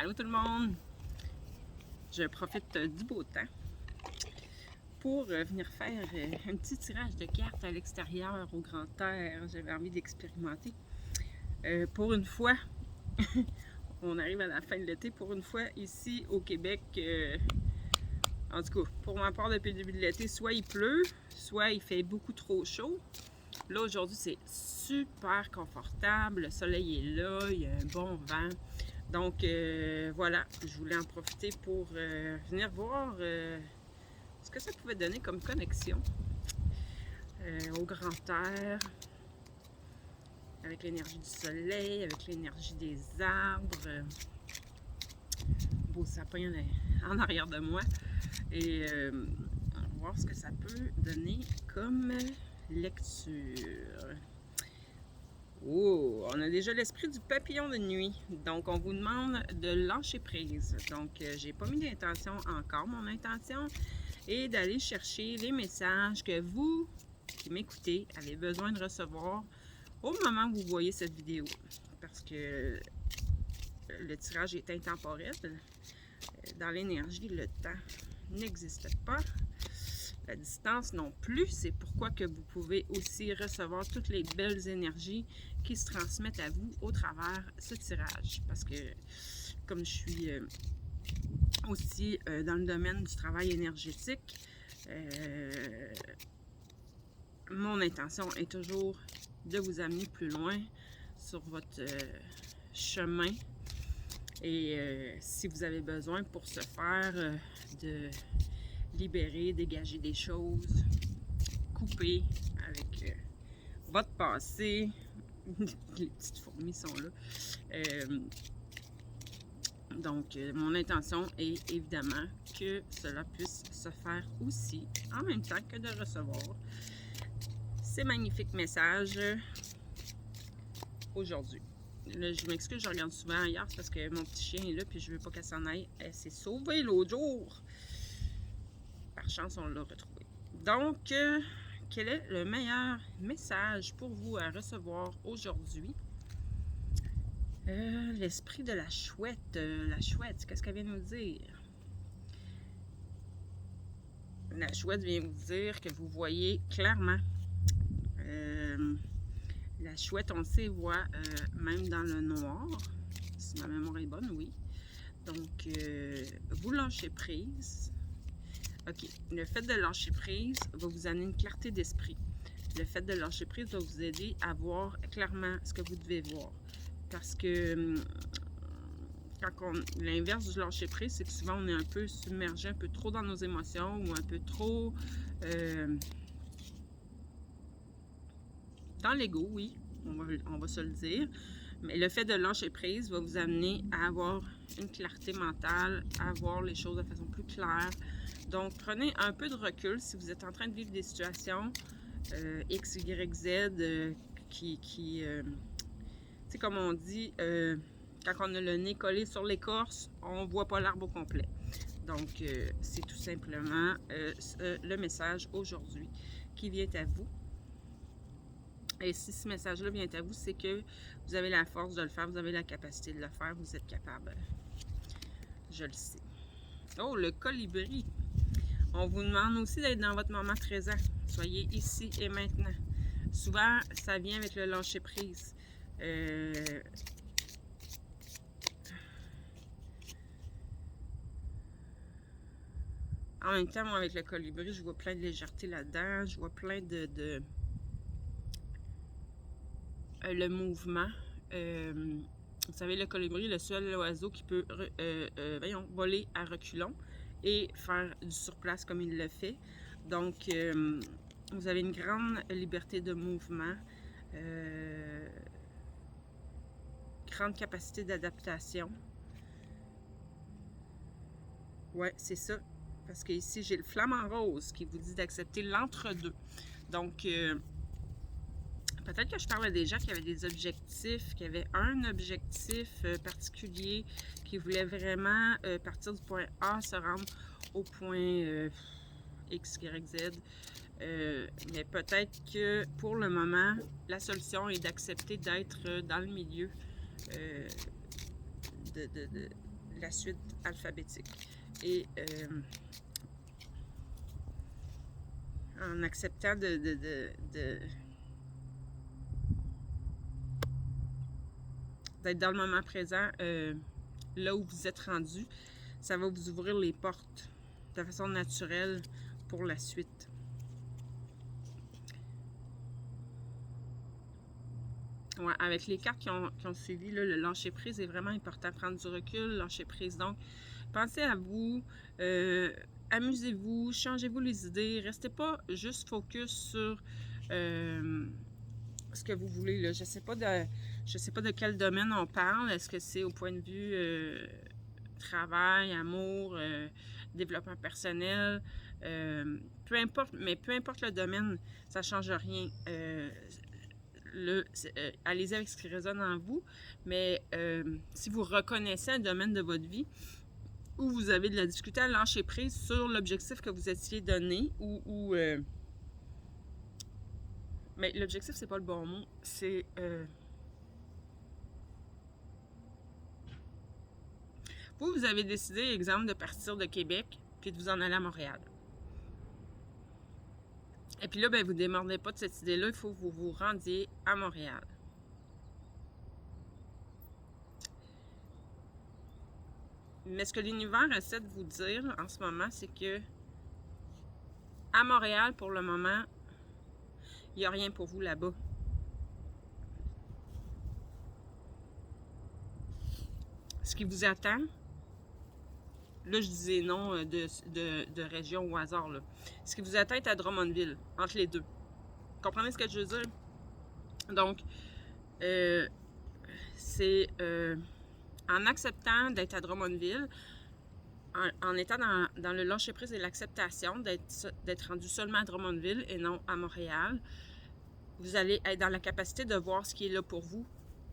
Allô tout le monde! Je profite du beau temps pour venir faire un petit tirage de cartes à l'extérieur, au grand air. J'avais envie d'expérimenter. Pour une fois, on arrive à la fin de l'été. Pour une fois, ici au Québec, en tout cas, pour ma part, depuis le début de l'été, soit il pleut, soit il fait beaucoup trop chaud. Là, aujourd'hui, c'est super confortable. Le soleil est là, il y a un bon vent. Donc, voilà, je voulais en profiter pour venir voir ce que ça pouvait donner comme connexion au grand air, avec l'énergie du soleil, avec l'énergie des arbres. Beau sapin en arrière de moi. Et on va voir ce que ça peut donner comme lecture. Oh, on a déjà l'esprit du papillon de nuit. Donc, on vous demande de lâcher prise. Donc, j'ai pas mis d'intention encore. Mon intention est d'aller chercher les messages que vous, qui m'écoutez, avez besoin de recevoir au moment où vous voyez cette vidéo. Parce que le tirage est intemporel. Dans l'énergie, le temps n'existe pas. La distance non plus, c'est pourquoi que vous pouvez aussi recevoir toutes les belles énergies qui se transmettent à vous au travers ce tirage. Parce que comme je suis aussi dans le domaine du travail énergétique, mon intention est toujours de vous amener plus loin sur votre chemin. Et si vous avez besoin pour ce faire de libérer, dégager des choses, couper avec votre passé. Les petites fourmis sont là. Donc, mon intention est évidemment que cela puisse se faire aussi en même temps que de recevoir ces magnifiques messages aujourd'hui. Là, je m'excuse, je regarde souvent ailleurs parce que mon petit chien est là puis je veux pas qu'elle s'en aille. Elle s'est sauvée l'autre jour. Par chance, on l'a retrouvée. Donc, quel est le meilleur message pour vous à recevoir aujourd'hui? L'esprit de la chouette. La chouette, qu'est-ce qu'elle vient nous dire? La chouette vient vous dire que vous voyez clairement. La chouette, on le sait, voit même dans le noir. Si ma mémoire est bonne, oui. Donc, vous lâchez prise. OK. Le fait de lâcher prise va vous amener une clarté d'esprit. Le fait de lâcher prise va vous aider à voir clairement ce que vous devez voir. Parce que l'inverse du lâcher prise, c'est que souvent on est un peu submergé, un peu trop dans nos émotions ou un peu trop dans l'ego, oui, on va se le dire. Mais le fait de lâcher prise va vous amener à avoir une clarté mentale, à voir les choses de façon plus claire. Donc, prenez un peu de recul si vous êtes en train de vivre des situations X, Y, Z tu sais, comme on dit, quand on a le nez collé sur l'écorce, on ne voit pas l'arbre au complet. Donc, c'est tout simplement le message aujourd'hui qui vient à vous. Et si ce message-là vient à vous, c'est que vous avez la force de le faire, vous avez la capacité de le faire, vous êtes capable. Je le sais. Oh, le colibri. On vous demande aussi d'être dans votre moment présent. Soyez ici et maintenant. Souvent, ça vient avec le lâcher-prise. En même temps, moi, avec le colibri, je vois plein de légèreté là-dedans. Je vois plein de le mouvement. Vous savez, le colibri, le seul oiseau qui peut voler à reculons et faire du surplace comme il le fait. Donc, vous avez une grande liberté de mouvement, grande capacité d'adaptation. Ouais, c'est ça. Parce que ici, j'ai le flamant rose qui vous dit d'accepter l'entre-deux. Donc, peut-être que je parle à des gens qui avaient des objectifs, qui avaient un objectif particulier, qui voulaient vraiment partir du point A, se rendre au point X, Y, Z. Mais peut-être que pour le moment, la solution est d'accepter d'être dans le milieu de la suite alphabétique. Et en acceptant d'être dans le moment présent, là où vous êtes rendu, ça va vous ouvrir les portes de façon naturelle pour la suite. Ouais, avec les cartes qui ont suivi, là, le lâcher prise est vraiment important. Prendre du recul, lâcher prise. Donc, pensez à vous, amusez-vous, changez-vous les idées. Restez pas juste focus sur ce que vous voulez. Là. Je sais pas de quel domaine on parle. Est-ce que c'est au point de vue travail, amour, développement personnel? Peu importe, mais peu importe le domaine, ça change rien. Allez-y avec ce qui résonne en vous, mais si vous reconnaissez un domaine de votre vie où vous avez de la difficulté à lâcher prise sur l'objectif que vous étiez donné, mais l'objectif, c'est pas le bon mot, c'est vous avez décidé, exemple, de partir de Québec puis de vous en aller à Montréal. Et puis là, ben, vous ne démordez pas de cette idée-là, il faut que vous vous rendiez à Montréal. Mais ce que l'univers essaie de vous dire en ce moment, c'est que à Montréal, pour le moment, il n'y a rien pour vous là-bas. Ce qui vous attend, là je disais non de région au hasard, là. Ce qui vous attend est à Drummondville, entre les deux. Comprenez ce que je veux dire? Donc, c'est en acceptant d'être à Drummondville, en étant dans le lâcher-prise et l'acceptation d'être rendu seulement à Drummondville et non à Montréal, vous allez être dans la capacité de voir ce qui est là pour vous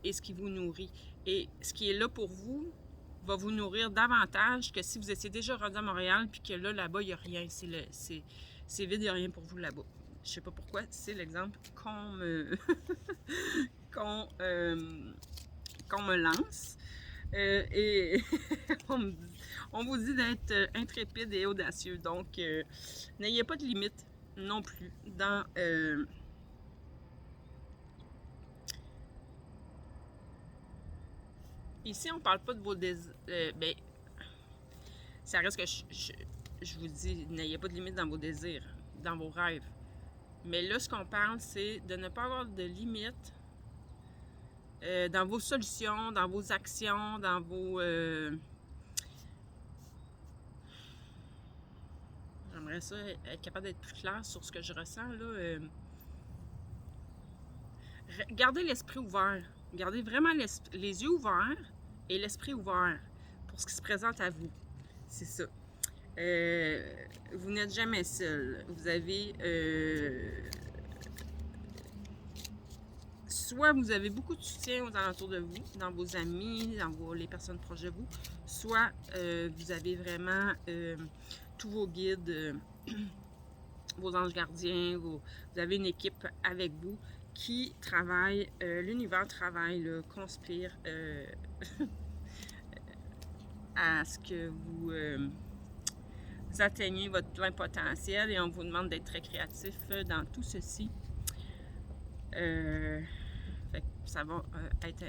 et ce qui vous nourrit. Et ce qui est là pour vous va vous nourrir davantage que si vous étiez déjà rendu à Montréal puis que là-bas, il n'y a rien. C'est vide, il n'y a rien pour vous là-bas. Je ne sais pas pourquoi, c'est l'exemple qu'on me, qu'on me lance. Et on vous dit d'être intrépide et audacieux. Donc, n'ayez pas de limite non plus dans... Ici, on parle pas de vos désirs. Ben, ça reste que je vous dis, n'ayez pas de limite dans vos désirs, dans vos rêves. Mais là, ce qu'on parle, c'est de ne pas avoir de limite dans vos solutions, dans vos actions, dans vos... J'aimerais ça être capable d'être plus clair sur ce que je ressens, là. Gardez l'esprit ouvert. Gardez vraiment les yeux ouverts et l'esprit ouvert pour ce qui se présente à vous. C'est ça. Vous n'êtes jamais seul. Vous avez... soit vous avez beaucoup de soutien aux alentours de vous, dans vos amis, dans les personnes proches de vous, soit vous avez vraiment tous vos guides, vos anges gardiens, vous avez une équipe avec vous qui travaille, l'univers travaille, là, conspire à ce que vous atteignez votre plein potentiel et on vous demande d'être très créatif dans tout ceci. Fait que ça va être...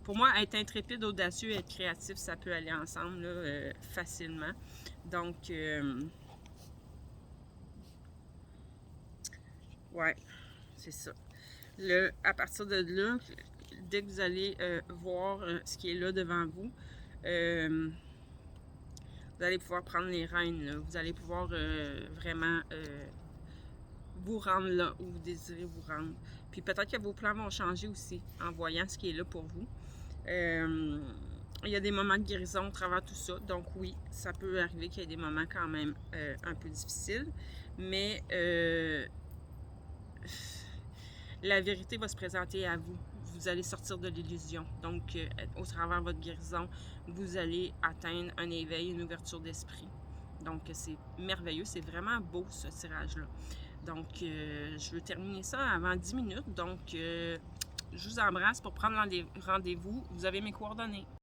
Pour moi, être intrépide, audacieux et être créatif, ça peut aller ensemble là, facilement. Donc, ouais, c'est ça. À partir de là, dès que vous allez voir ce qui est là devant vous, vous allez pouvoir prendre les rênes, là. Vous allez pouvoir vraiment vous rendre là où vous désirez vous rendre. Puis peut-être que vos plans vont changer aussi en voyant ce qui est là pour vous. Il y a des moments de guérison à travers tout ça. Donc oui, ça peut arriver qu'il y ait des moments quand même un peu difficiles. Mais la vérité va se présenter à vous. Vous allez sortir de l'illusion. Donc, au travers de votre guérison, vous allez atteindre un éveil, une ouverture d'esprit. Donc, c'est merveilleux. C'est vraiment beau, ce tirage-là. Donc, je veux terminer ça avant 10 minutes. Donc, je vous embrasse pour prendre rendez-vous. Vous avez mes coordonnées.